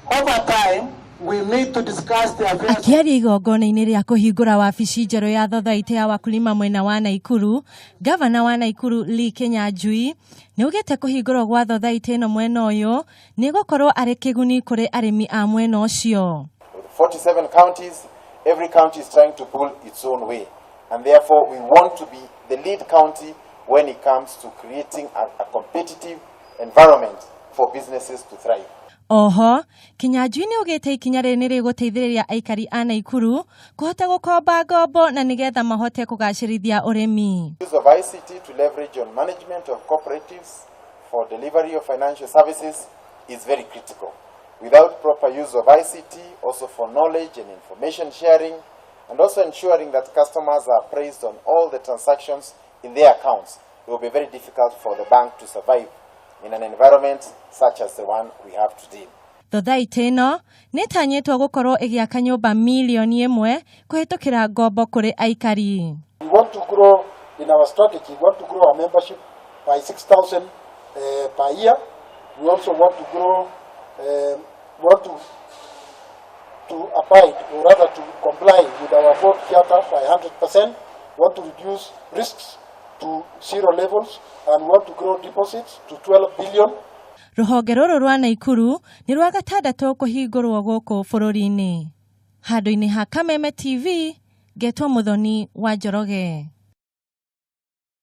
Over time, we need to discuss the affairs. Akiaria igongona-inĩ rĩa kũhingũra wabici njerũ ya Thothaitĩ ya wakulima mwena wa Naikuru, Gavana wa Naikuru Lee Kinyanjui nĩaugĩte kũhingũrwo gwa Thothaitĩ ĩno mwena ũyũ nĩ gũkorwo arĩ kĩguni kũrĩ arĩmi a mwena ũcio. 47 counties, every county is trying to pull its own way, and therefore we want to be the lead county when it comes to creating a competitive environment for businesses to thrive. Oho, Kinyanjui nĩaugĩte ikinya rĩrĩ nĩ rĩgũteithĩrĩria aikari a Naikuru kũhota gũkomba ngombo na nĩgetha mahote kũgacĩrithia ũrĩmi. Use of ICT to leverage on management of cooperatives for delivery of financial services is very critical. Without proper use of ICT, also for knowledge and information sharing, and also ensuring that customers are appraised on all the transactions in their accounts, it will be very difficult for the bank to survive in an environment such as the one we have today. Thothaitĩ ĩno nĩtanyĩtwo gũkorwo ĩgĩaka nyũmba milioni 1 kũhĩtũkĩra ngombo kũrĩ aikari. We want to grow in our strategy. We want to grow our membership by 6,000 per year. We also want to grow, to abide, or rather to comply with our board charter by 100%. We want to reduce risks to zero levels, and we want to grow deposits to 12 billion. Rũhonge rũrũ rwa Naikuru nĩ rwa gatandatũ kũhingũrwo gũkũ bũrũri-inĩ. Handũ-inĩ ha Kameme TV, Getwo Muthoni wa Njoroge.